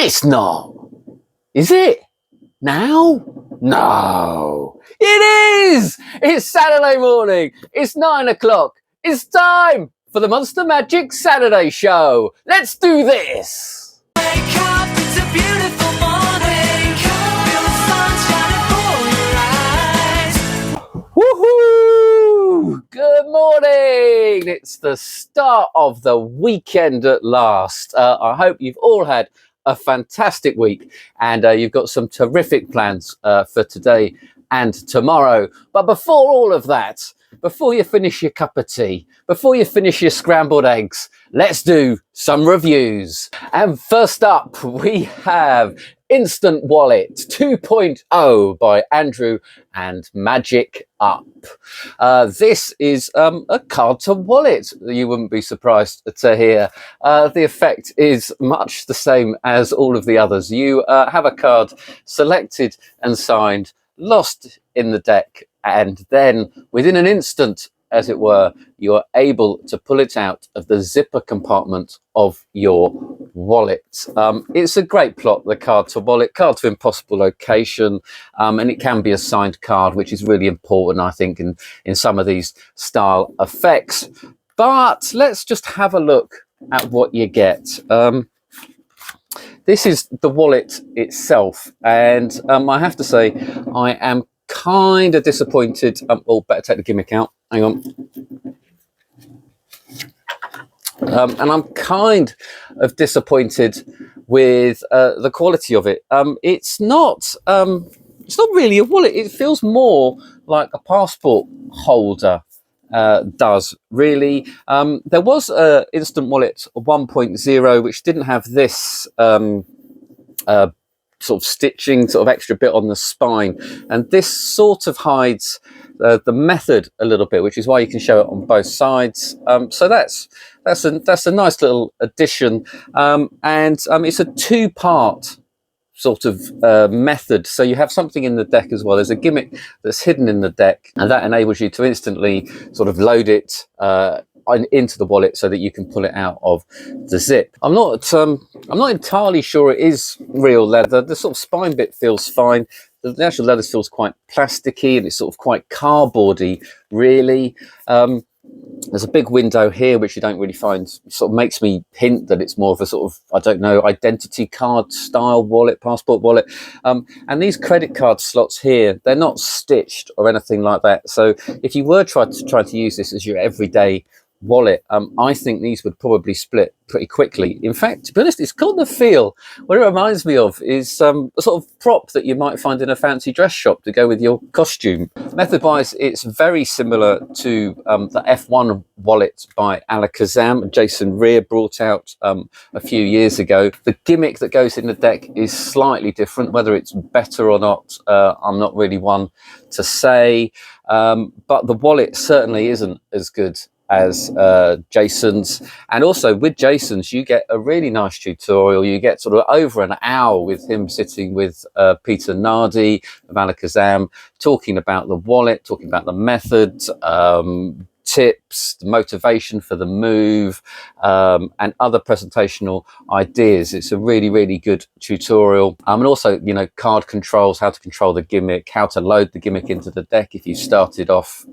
It's not. Is it? Now? No. It is! It's Saturday morning. It's 9 o'clock. It's time for the Monster Magic Saturday Show. Let's do this. Wake up, it's a beautiful morning. Feel the sun shining for your eyes. Woohoo! Good morning. It's the start of the weekend at last. I hope you've all had a fantastic week and you've got some terrific plans for today and tomorrow. But before all of that, before you finish your cup of tea, before you finish your scrambled eggs, let's do some reviews. And first up, we have Instant Wallet 2.0 by Andrew and Magic Up. This is a card to wallet. You wouldn't be surprised to hear. The effect is much the same as all of the others. You have a card selected and signed, lost in the deck, and then within an instant, as it were, you are able to pull it out of the zipper compartment of your wallet. It's a great plot, the card to wallet, card to impossible location, and it can be a signed card, which is really important, I think, in some of these style effects. But let's just have a look at what you get. This is the wallet itself, and I have to say, I am kind of disappointed. Better take the gimmick out. Hang on. And I'm kind of disappointed with the quality of it. It's not really a wallet. It feels more like a passport holder does, really. There was a Instant Wallet 1.0 which didn't have this sort of stitching, sort of extra bit on the spine, and this sort of hides the method a little bit, which is why you can show it on both sides. So that's a nice little addition, and it's a two-part sort of method. So you have something in the deck as well. There's a gimmick that's hidden in the deck, and that enables you to instantly sort of load it into the wallet so that you can pull it out of the zip. I'm not entirely sure it is real leather. The sort of spine bit feels fine. The actual leather feels quite plasticky, and it's sort of quite cardboardy, really. There's a big window here, which you don't really find, sort of makes me hint that it's more of a sort of, I don't know, identity card style wallet, passport wallet. And these credit card slots here, they're not stitched or anything like that. So if you were trying to use this as your everyday wallet, I think these would probably split pretty quickly. In fact, to be honest, it's got the feel. What it reminds me of is a sort of prop that you might find in a fancy dress shop to go with your costume. Method-wise, it's very similar to the F1 wallet by Alex Kirk, Jason Rear brought out a few years ago. The gimmick that goes in the deck is slightly different. Whether it's better or not, I'm not really one to say. But the wallet certainly isn't as good as Jason's, and also with Jason's you get a really nice tutorial. You get sort of over an hour with him sitting with Peter Nardi of Alex Kirk, talking about the wallet, talking about the method, tips, the motivation for the move, and other presentational ideas. It's a really, really good tutorial. And also, you know, card controls, how to control the gimmick, how to load the gimmick into the deck if you started off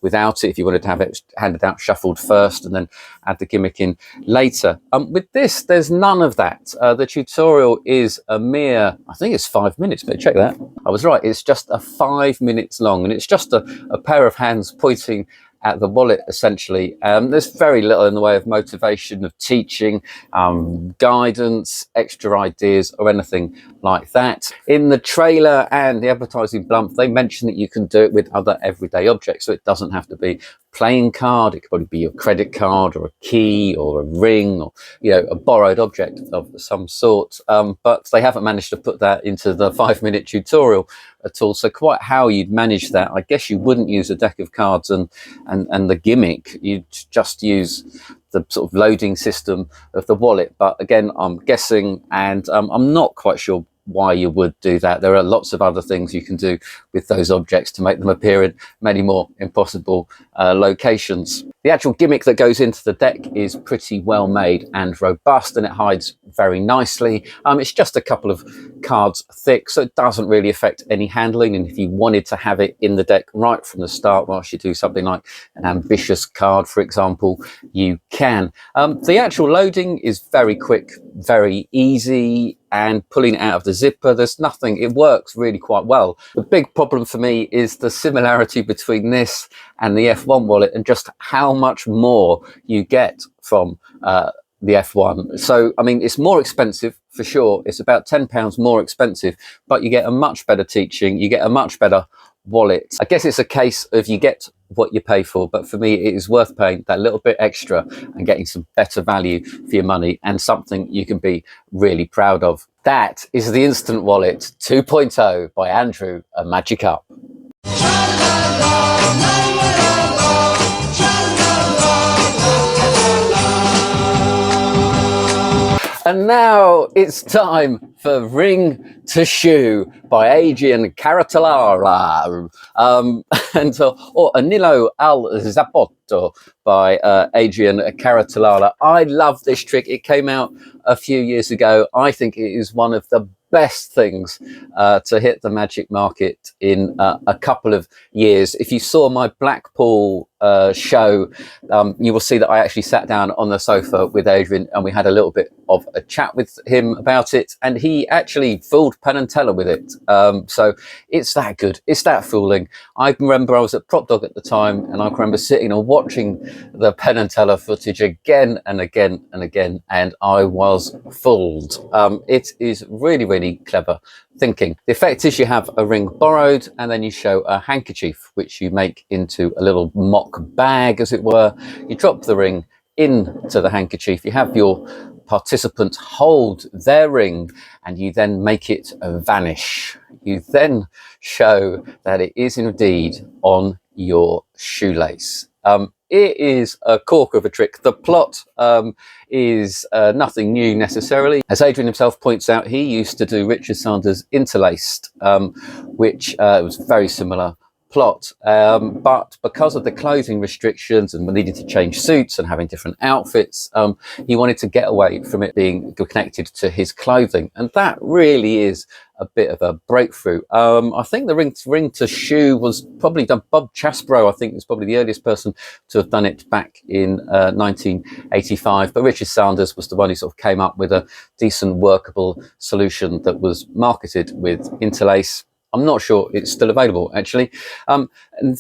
without it, if you wanted to have it handed out shuffled first and then add the gimmick in later. With this, there's none of that. The tutorial is a mere, I think it's 5 minutes, but check that. I was right, it's just 5 minutes long, and it's just a pair of hands pointing at the wallet, essentially. There's very little in the way of motivation, of teaching, guidance, extra ideas, or anything like that. In the trailer and the advertising bump, they mention that you can do it with other everyday objects, so it doesn't have to be playing card. It could probably be your credit card or a key or a ring, or, you know, a borrowed object of some sort. But they haven't managed to put that into the 5-minute tutorial at all. So quite how you'd manage that, I guess you wouldn't use a deck of cards and the gimmick. You'd just use the sort of loading system of the wallet. But again, I'm guessing, and I'm not quite sure why you would do that. There are lots of other things you can do with those objects to make them appear in many more impossible locations. The actual gimmick that goes into the deck is pretty well made and robust, and it hides very nicely. It's just a couple of cards thick, so it doesn't really affect any handling, and if you wanted to have it in the deck right from the start whilst you do something like an ambitious card, for example, you can. The actual loading is very quick, very easy, and pulling it out of the zipper, there's nothing, it works really quite well. The big problem for me is the similarity between this and the F1 wallet, and just how much more you get from the F1. So, I mean, it's more expensive for sure. It's about £10 more expensive, but you get a much better teaching, you get a much better wallet. I guess it's a case of you get what you pay for, but for me it is worth paying that little bit extra and getting some better value for your money, and something you can be really proud of. That is the Instant Wallet 2.0 by Andrew and Magic Up. And now it's time for Ring to Shoe by Adrian Caratalara, or Anilo al Zappotto by Adrian Caratalara. I love this trick. It came out a few years ago. I think it is one of the best things to hit the magic market in a couple of years. If you saw my Blackpool show, you will see that I actually sat down on the sofa with Adrian and we had a little bit of a chat with him about it, and he actually fooled Penn and Teller with it. So it's that good, it's that fooling. I remember I was at Prop Dog at the time, and I remember sitting and watching the Penn and Teller footage again and again and again, and I was fooled. It is really, really clever thinking. The effect is you have a ring borrowed, and then you show a handkerchief which you make into a little mock bag, as it were. You drop the ring into the handkerchief, you have your participant hold their ring, and you then make it vanish. You then show that it is indeed on your shoelace. It is a corker of a trick. The plot is nothing new necessarily. As Adrian himself points out, he used to do Richard Sanders Interlaced, which was very similar plot, but because of the clothing restrictions and needing to change suits and having different outfits, he wanted to get away from it being connected to his clothing, and that really is a bit of a breakthrough. I think the ring to shoe was probably done. Bob Chasbro, I think, was probably the earliest person to have done it back in 1985. But Richard Sanders was the one who sort of came up with a decent, workable solution that was marketed with Interlace. I'm not sure it's still available, actually. And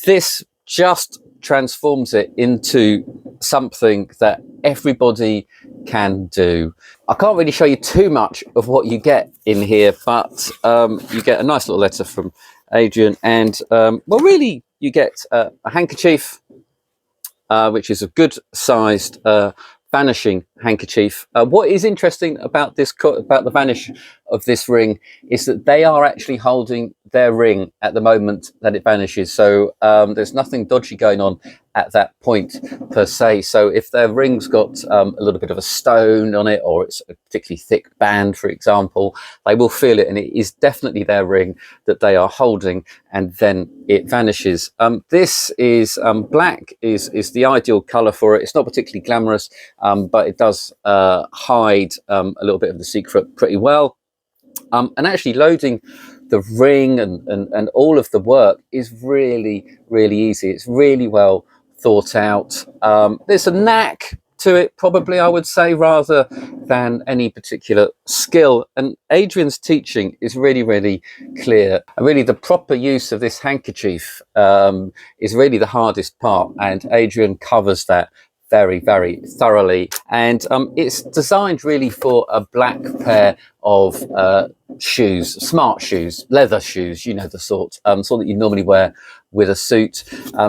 this just transforms it into something that everybody can do. I can't really show you too much of what you get in here, but you get a nice little letter from Adrian, and well, really, you get a handkerchief, which is a good sized vanishing handkerchief. What is interesting about this, about the vanish of this ring, is that they are actually holding their ring at the moment that it vanishes. So there's nothing dodgy going on at that point per se. So if their ring's got a little bit of a stone on it, or it's a particularly thick band, for example, they will feel it, and it is definitely their ring that they are holding, and then it vanishes. This is black is the ideal color for it. It's not particularly glamorous, but it does hide a little bit of the secret pretty well. And actually loading the ring and all of the work is really, really easy. It's really well thought out. There's a knack to it, probably, I would say, rather than any particular skill. And Adrian's teaching is really, really clear. And really the proper use of this handkerchief is really the hardest part. And Adrian covers that very, very thoroughly. And it's designed really for a black pair of shoes, smart shoes, leather shoes, you know, the sort that you normally wear with a suit.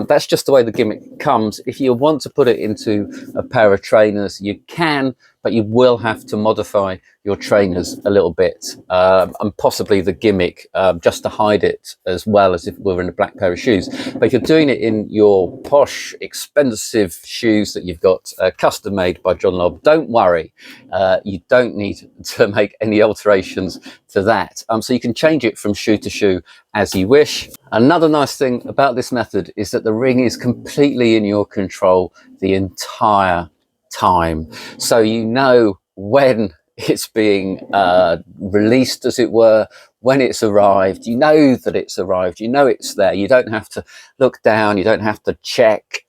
That's just the way the gimmick comes. If you want to put it into a pair of trainers, you can, but you will have to modify your trainers a little bit, and possibly the gimmick, just to hide it as well as if it were in a black pair of shoes. But if you're doing it in your posh, expensive shoes that you've got custom made by John Lobb, don't worry. You don't need to make any alterations to that. So you can change it from shoe to shoe as you wish. Another nice thing about this method is that the ring is completely in your control the entire time. So you know when it's being released, as it were, when it's arrived. You know that it's arrived, you know it's there. You don't have to look down, you don't have to check.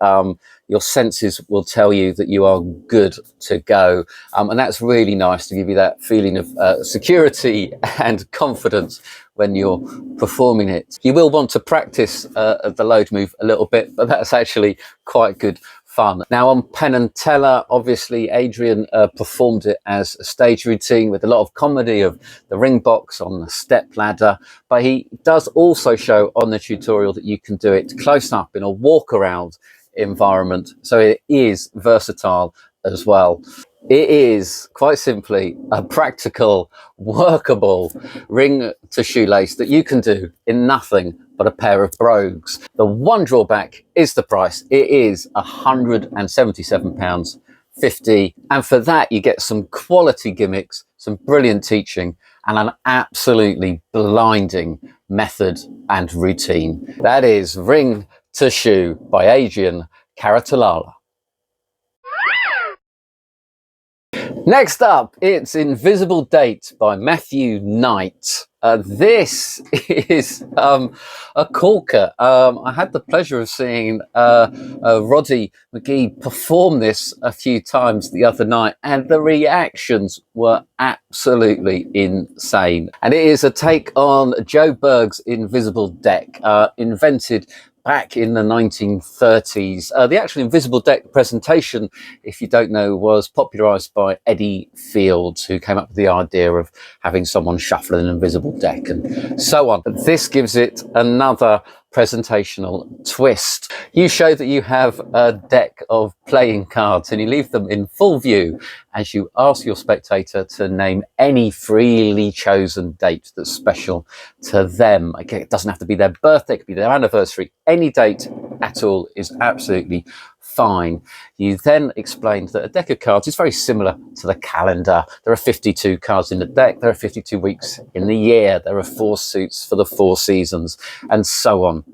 Your senses will tell you that you are good to go, and that's really nice to give you that feeling of security and confidence when you're performing it. You will want to practice the load move a little bit, but that's actually quite good fun. Now on Penn and Teller, obviously Adrian performed it as a stage routine with a lot of comedy of the ring box on the step ladder, but he does also show on the tutorial that you can do it close up in a walk around environment, so it is versatile as well. It is quite simply a practical, workable ring to shoelace that you can do in nothing but a pair of brogues. The one drawback is the price. It is £177.50, and for that you get some quality gimmicks, some brilliant teaching, and an absolutely blinding method and routine. That is Ring to Shoe by Adrian Karatalala. Next up, it's Invisible Date by Mathew Knight. This is a corker. I had the pleasure of seeing Roddy McGee perform this a few times the other night, and the reactions were absolutely insane. And it is a take on Joe Berg's Invisible Deck, invented back in the 1930s. The actual Invisible Deck presentation, if you don't know, was popularised by Eddie Fields, who came up with the idea of having someone shuffle an invisible deck and so on. This gives it another presentational twist. You show that you have a deck of playing cards and you leave them in full view as you ask your spectator to name any freely chosen date that's special to them. Okay, it doesn't have to be their birthday, it could be their anniversary. Any date at all is absolutely fine. You then explained that a deck of cards is very similar to the calendar. There are 52 cards in the deck, there are 52 weeks in the year, there are 4 suits for the 4 seasons, and so on.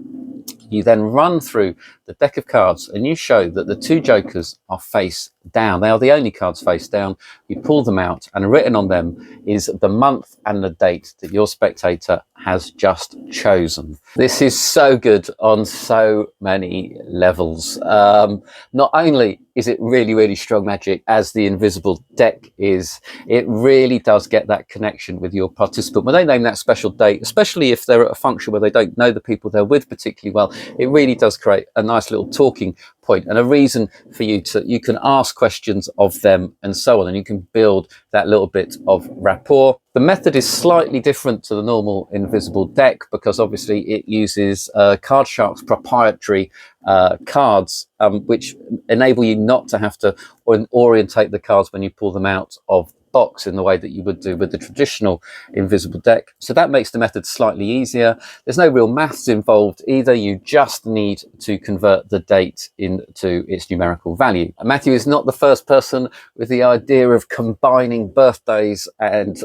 You then run through the deck of cards and you show that the 2 jokers are face down. They are the only cards face down. You pull them out and written on them is the month and the date that your spectator has just chosen. This is so good on so many levels. Not only is it really, really strong magic, as the Invisible Deck is, it really does get that connection with your participant. When they name that special date, especially if they're at a function where they don't know the people they're with particularly well, it really does create a nice little talking point and a reason for you can ask questions of them and so on, and you can build that little bit of rapport. The method is slightly different to the normal Invisible Deck because obviously it uses Card Shark's proprietary cards, which enable you not to have to orientate the cards when you pull them out of box in the way that you would do with the traditional Invisible Deck. So that makes the method slightly easier. There's no real maths involved either. You just need to convert the date into its numerical value. And Mathew is not the first person with the idea of combining birthdays and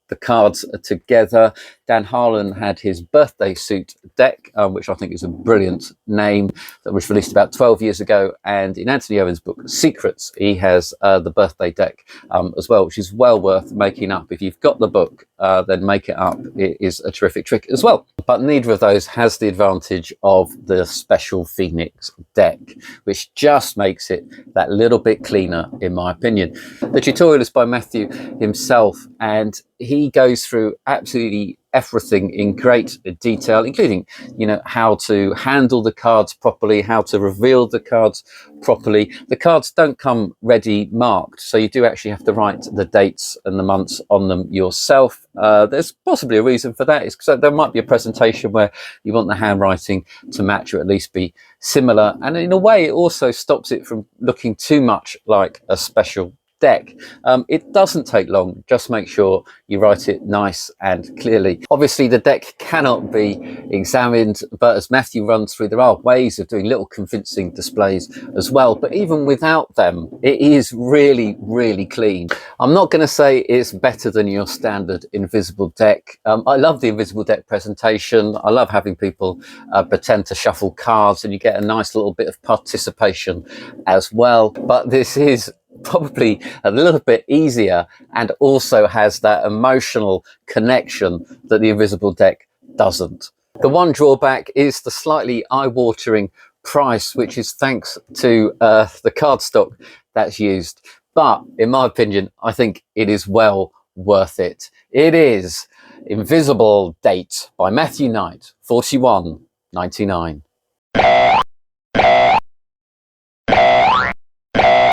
the cards together. Dan Harlan had his birthday suit deck, which I think is a brilliant name, that was released about 12 years ago. And in Anthony Owen's book Secrets, he has the birthday deck as well, which is well worth making up. If you've got the book, then make it up. It is a terrific trick as well. But neither of those has the advantage of the special Phoenix deck, which just makes it that little bit cleaner, in my opinion. The tutorial is by Mathew himself, and he goes through absolutely everything in great detail, including, you know, how to handle the cards properly, how to reveal the cards properly. The cards don't come ready marked, so you do actually have to write the dates and the months on them yourself. There's possibly a reason for that. It's because there might be a presentation where you want the handwriting to match or at least be similar, and in a way it also stops it from looking too much like a special deck. It doesn't take long, just make sure you write it nice and clearly. Obviously the deck cannot be examined, but as Mathew runs through, there are ways of doing little convincing displays as well, but even without them it is really, really clean. I'm not going to say it's better than your standard invisible deck. I love the invisible deck presentation. I love having people pretend to shuffle cards, and you get a nice little bit of participation as well, but this is probably a little bit easier and also has that emotional connection that the invisible deck doesn't. The one drawback is the slightly eye-watering price, which is thanks to the cardstock that's used, but in my opinion I think it is well worth it. It is Invisible Date by Mathew Knight, $41.99.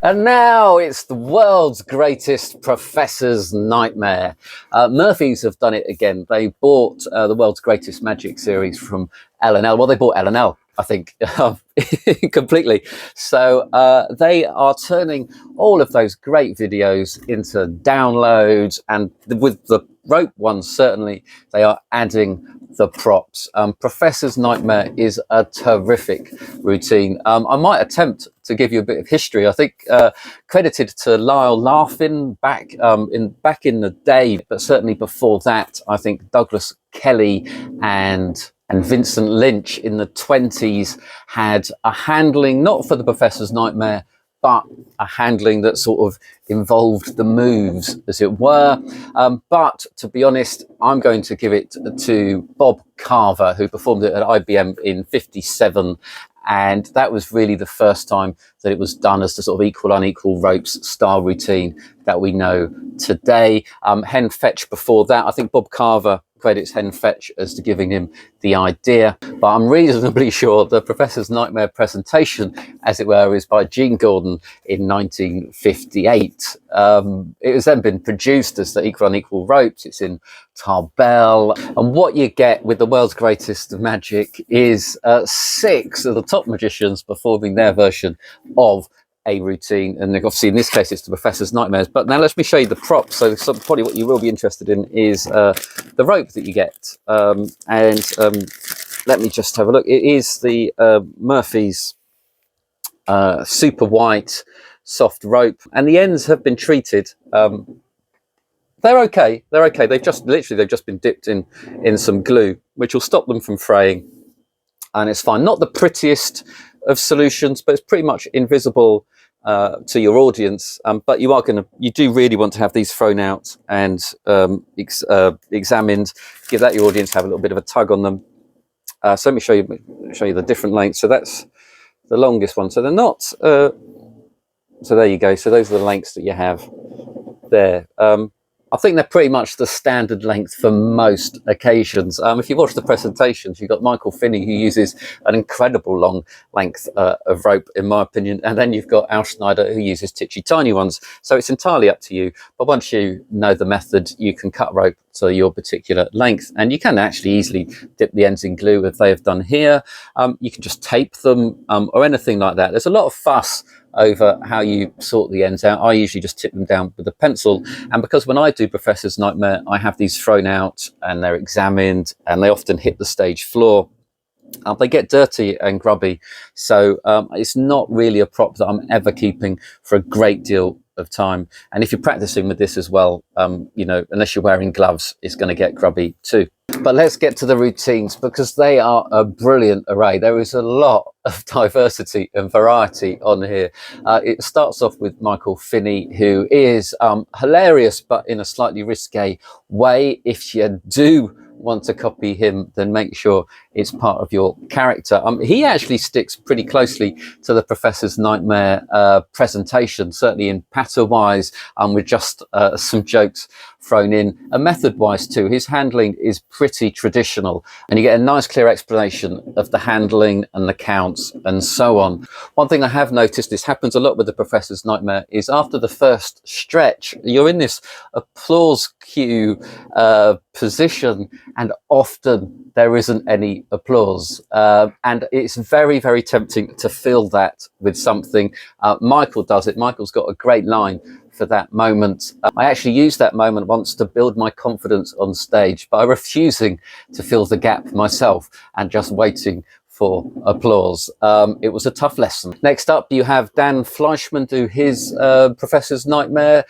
And now it's the world's greatest Professor's Nightmare. Murphy's have done it again. They bought the world's greatest magic series from L&L. Well, they bought L&L, I think, completely. So they are turning all of those great videos into downloads, and with the rope ones, certainly, they are adding the props. Professor's Nightmare is a terrific routine. I might attempt to give you a bit of history. I think credited to Lyle Larfin back in the day, but certainly before that, I think Douglas Kelly and Vincent Lynch in the 20s had a handling, not for the Professor's Nightmare, but a handling that sort of involved the moves, as it were. But to be honest, I'm going to give it to Bob Carver, who performed it at IBM in '57. And that was really the first time that it was done as the sort of equal unequal ropes style routine that we know today. Hen Fetch before that. I think Bob Carver credits Hen Fetch as to giving him the idea, but I'm reasonably sure the Professor's Nightmare presentation, as it were, is by Gene Gordon in 1958. It has then been produced as the equal unequal ropes. It's in Tarbell, and what you get with the world's greatest of magic is 6 of the top magicians performing their version of a routine, and obviously in this case it's the Professor's Nightmares. But now let me show you the props. So probably what you will be interested in is the rope that you get, and let me just have a look. It is the Murphy's super white soft rope, and the ends have been treated. They're okay. They've just been dipped in some glue, which will stop them from fraying, and it's fine. Not the prettiest of solutions, but it's pretty much invisible to your audience. But you do really want to have these thrown out and examined. Give that your audience, have a little bit of a tug on them. So let me show you the different lengths. So that's the longest one. So they're not. So there you go. So those are the lengths that you have there. I think they're pretty much the standard length for most occasions. If you watch the presentations, you've got Michael Finney, who uses an incredible long length of rope, in my opinion, and then you've got Al Schneider, who uses titchy tiny ones. So it's entirely up to you. But once you know the method, you can cut rope to your particular length, and you can actually easily dip the ends in glue, as they have done here. You can just tape them or anything like that. There's a lot of fuss over how you sort the ends out. I usually just tip them down with a pencil, and because when I do Professor's Nightmare, I have these thrown out and they're examined, and they often hit the stage floor. They get dirty and grubby, so it's not really a prop that I'm ever keeping for a great deal of time. And if you're practicing with this as well, unless you're wearing gloves, it's going to get grubby too. But let's get to the routines, because they are a brilliant array. There is a lot of diversity and variety on here. It starts off with Michael Finney, who is hilarious, but in a slightly risque way. If you do want to copy him, then make sure it's part of your character. He actually sticks pretty closely to the Professor's Nightmare presentation, certainly in patter-wise, with just some jokes thrown in, and method-wise too. His handling is pretty traditional, and you get a nice clear explanation of the handling and the counts and so on. One thing I have noticed, this happens a lot with the Professor's Nightmare, is after the first stretch, you're in this applause cue position, and often there isn't any applause, and it's very, very tempting to fill that with something. Michael does it. Michael's got a great line for that moment. I actually used that moment once to build my confidence on stage by refusing to fill the gap myself and just waiting for applause. It was a tough lesson. Next up, you have Dan Fleischman do his Professor's Nightmare.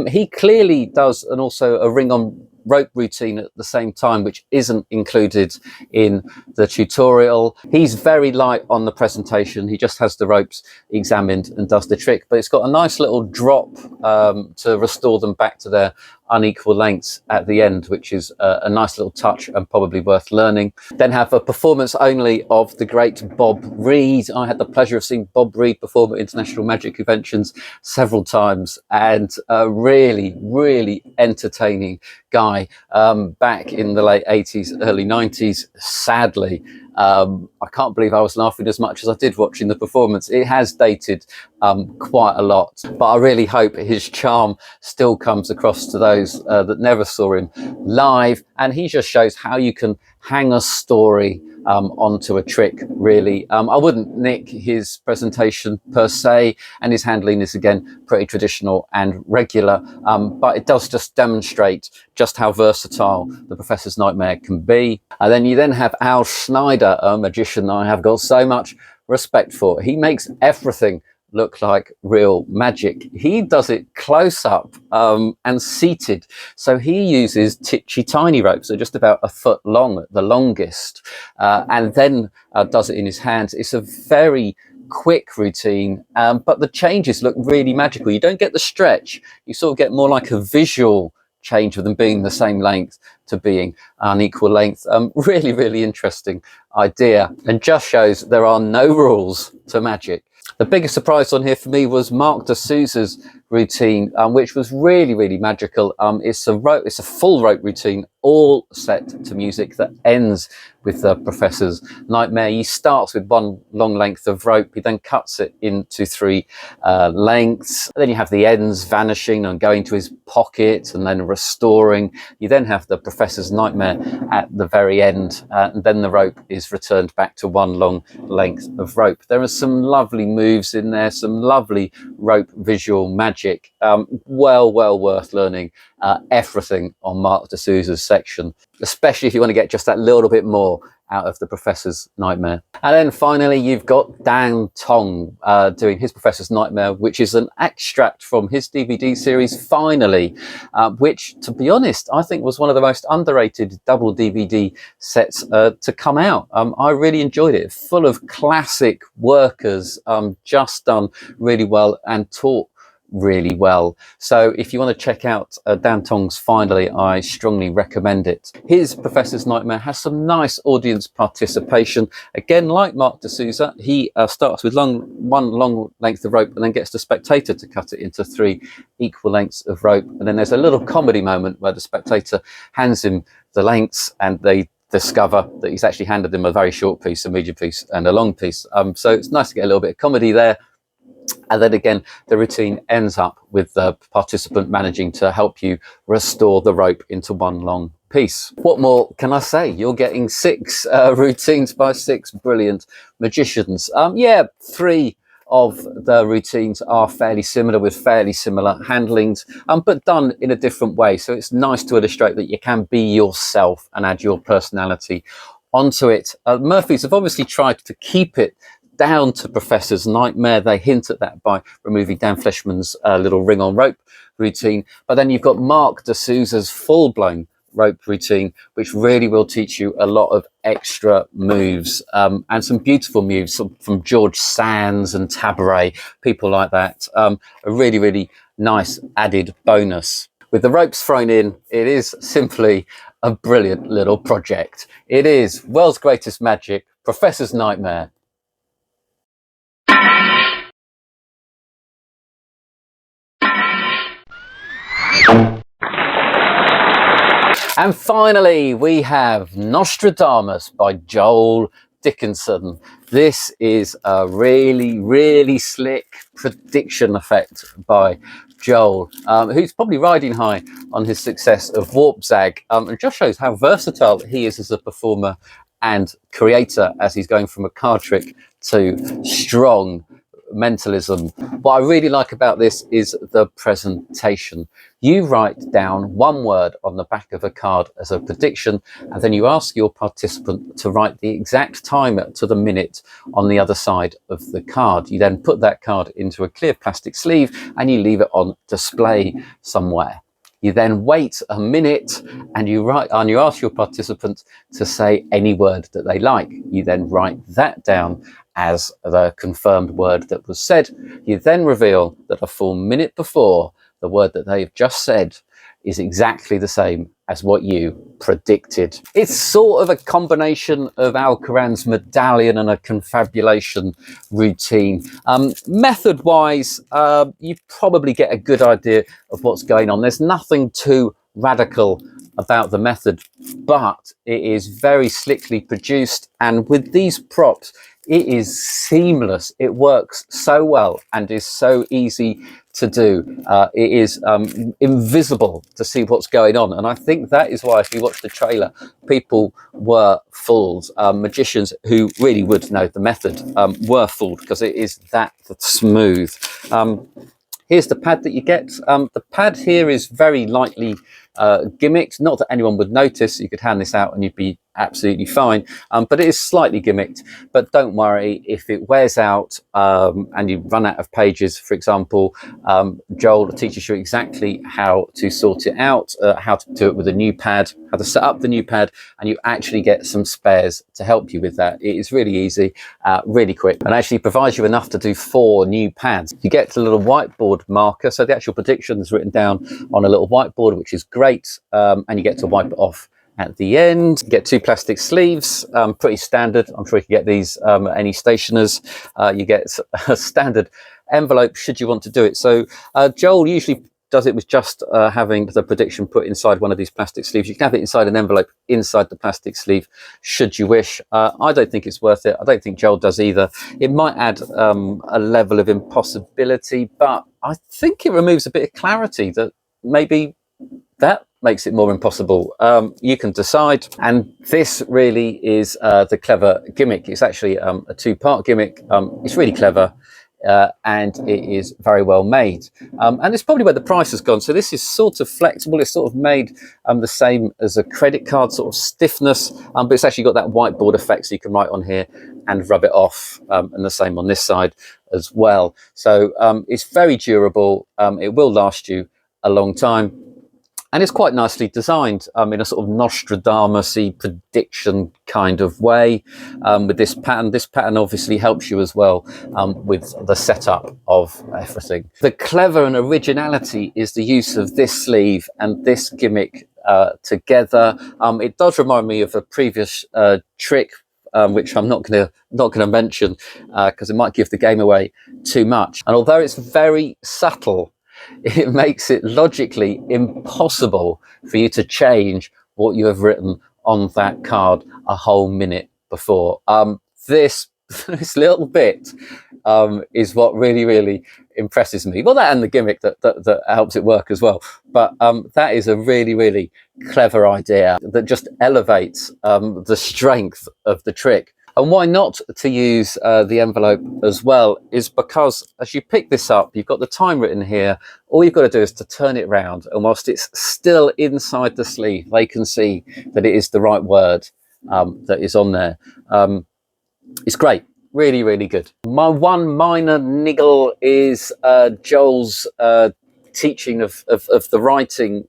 He clearly does also a ring on rope routine at the same time, which isn't included in the tutorial. He's very light on the presentation. He just has the ropes examined and does the trick, but it's got a nice little drop to restore them back to their unequal lengths at the end, which is a nice little touch and probably worth learning. Then have a performance only of the great Bob Reed. I had the pleasure of seeing Bob Reed perform at international magic conventions several times, and a really entertaining guy back in the late 80s, early 90s. Sadly, I can't believe I was laughing as much as I did watching the performance. It has dated quite a lot, but I really hope his charm still comes across to those that never saw him live, and he just shows how you can hang a story onto a trick, really. I wouldn't nick his presentation per se, and his handling is again pretty traditional and regular, but it does just demonstrate just how versatile the Professor's Nightmare can be. And then you then have Al Schneider, a magician I have got so much respect for. He makes everything look like real magic. He does it close up and seated. So he uses titchy tiny ropes, so just about a foot long at the longest, and then does it in his hands. It's a very quick routine, but the changes look really magical. You don't get the stretch. You sort of get more like a visual change of them being the same length to being unequal length. Really interesting idea, and just shows there are no rules to magic. The biggest surprise on here for me was Mark de Souza's routine, which was really magical. It's a full rope routine, all set to music that ends with the Professor's Nightmare. He starts with one long length of rope, he then cuts it into three lengths. Then you have the ends vanishing and going to his pocket and then restoring. You then have the Professor's Nightmare at the very end, and then the rope is returned back to one long length of rope. There are some lovely moves in there, some lovely rope visual magic. Well worth learning everything on Mark de Souza's section, especially if you want to get just that little bit more out of the Professor's Nightmare. And then finally you've got Dan Tong doing his Professor's Nightmare, which is an extract from his DVD series Finally, which, to be honest, I think was one of the most underrated double DVD sets to come out. I really enjoyed it, full of classic workers, just done really well and taught really well. So if you want to check out Dan Tong's Finally, I strongly recommend it. His Professor's Nightmare has some nice audience participation. Again, like Mark de Souza, he starts with one long length of rope and then gets the spectator to cut it into three equal lengths of rope. And then there's a little comedy moment where the spectator hands him the lengths and they discover that he's actually handed him a very short piece, a medium piece and a long piece. So it's nice to get a little bit of comedy there. And then again, the routine ends up with the participant managing to help you restore the rope into one long piece. What more can I say? You're getting 6 routines by 6 brilliant magicians. Yeah, 3 of the routines are fairly similar with fairly similar handlings, but done in a different way. So it's nice to illustrate that you can be yourself and add your personality onto it. Murphy's have obviously tried to keep it down to Professor's Nightmare. They hint at that by removing Dan Fleischman's little ring on rope routine. But then you've got Mark de Souza's full-blown rope routine, which really will teach you a lot of extra moves, and some beautiful moves from George Sands and Tabaret, people like that. A really nice added bonus. With the ropes thrown in, it is simply a brilliant little project. It is world's greatest magic, Professor's Nightmare. And finally, we have Nostradamus by Joel Dickinson. This is a really slick prediction effect by Joel, who's probably riding high on his success of Warp Zag, and just shows how versatile he is as a performer and creator, as he's going from a card trick to strong mentalism. What I really like about this is the presentation. You write down one word on the back of a card as a prediction, and then you ask your participant to write the exact time to the minute on the other side of the card. You then put that card into a clear plastic sleeve and you leave it on display somewhere. You then wait a minute and you ask your participant to say any word that they like. You then write that down as the confirmed word that was said. You then reveal that a full minute before, the word that they've just said is exactly the same as what you predicted. It's sort of a combination of Alcoran's medallion and a confabulation routine. Method-wise, you probably get a good idea of what's going on. There's nothing too radical about the method, but it is very slickly produced, and with these props, it is seamless. It works so well and is so easy to do. It is invisible to see what's going on, and I think that is why, if you watch the trailer, people were fooled. Magicians who really would know the method were fooled, because it is that smooth. Here's the pad that you get. The pad here is very lightly gimmicked. Not that anyone would notice. You could hand this out and you'd be absolutely fine. But it is slightly gimmicked. But don't worry, if it wears out and you run out of pages, for example, Joel teaches you exactly how to sort it out, how to do it with a new pad, how to set up the new pad, and you actually get some spares to help you with that. It is really easy, really quick, and actually provides you enough to do 4 new pads. You get a little whiteboard marker, so the actual prediction is written down on a little whiteboard, which is great, and you get to wipe it off at the end. You get 2 plastic sleeves, pretty standard. I'm sure you can get these at any stationers. You get a standard envelope should you want to do it. So Joel usually does it with just having the prediction put inside one of these plastic sleeves. You can have it inside an envelope inside the plastic sleeve should you wish. I don't think it's worth it. I don't think Joel does either. It might add a level of impossibility, but I think it removes a bit of clarity that maybe that makes it more impossible. You can decide. And this really is the clever gimmick. It's actually a 2-part gimmick. It's really clever. And it is very well made, and it's probably where the price has gone. So this is sort of flexible. It's sort of made the same as a credit card sort of stiffness, but it's actually got that whiteboard effect, so you can write on here and rub it off, and the same on this side as well. So it's very durable. It will last you a long time. And it's quite nicely designed in a sort of Nostradamus-y prediction kind of way with this pattern. This pattern obviously helps you as well with the setup of everything. The clever and originality is the use of this sleeve and this gimmick together. It does remind me of a previous trick, which I'm not gonna mention because it might give the game away too much. And although it's very subtle, it makes it logically impossible for you to change what you have written on that card a whole minute before. This little bit is what really impresses me. Well, that and the gimmick that helps it work as well. But that is a really clever idea that just elevates the strength of the trick. And why not to use the envelope as well is because as you pick this up, you've got the time written here. All you've got to do is to turn it round, and whilst it's still inside the sleeve, they can see that it is the right word that is on there. It's great. Really good. My one minor niggle is Joel's teaching of the writing.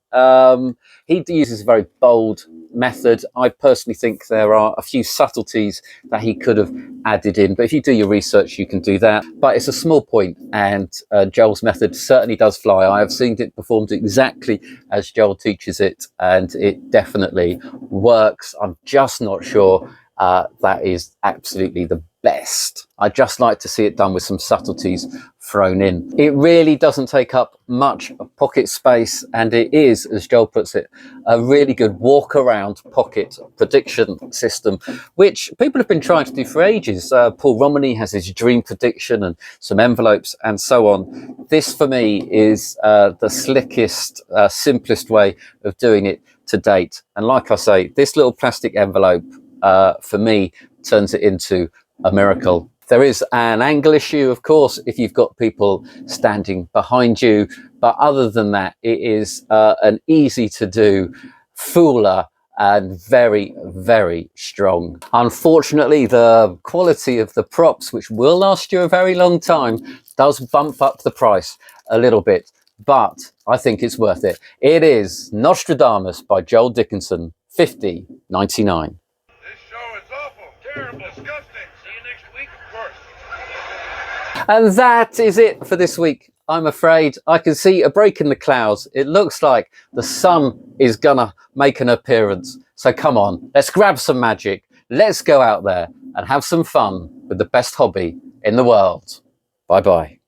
He uses a very bold method. I personally think there are a few subtleties that he could have added in, but if you do your research you can do that. But it's a small point, and Joel's method certainly does fly. I have seen it performed exactly as Joel teaches it, and it definitely works. I'm just not sure that is absolutely the best. I just like to see it done with some subtleties thrown in. It really doesn't take up much pocket space, and it is, as Joel puts it, a really good walk around pocket prediction system, which people have been trying to do for ages. Paul Romney has his dream prediction and some envelopes and so on. This for me is the slickest, simplest way of doing it to date. And like I say, this little plastic envelope for me turns it into a miracle. There is an angle issue, of course, if you've got people standing behind you. But other than that, it is an easy to do fooler and very, very strong. Unfortunately, the quality of the props, which will last you a very long time, does bump up the price a little bit, but I think it's worth it. It is Nostradamus by Joel Dickinson, $50.99. This show is awful, terrible, disgusting. See you next week, of course. And that is it for this week. I'm afraid I can see a break in the clouds. It looks like the sun is gonna make an appearance. So come on, let's grab some magic. Let's go out there and have some fun with the best hobby in the world. Bye bye.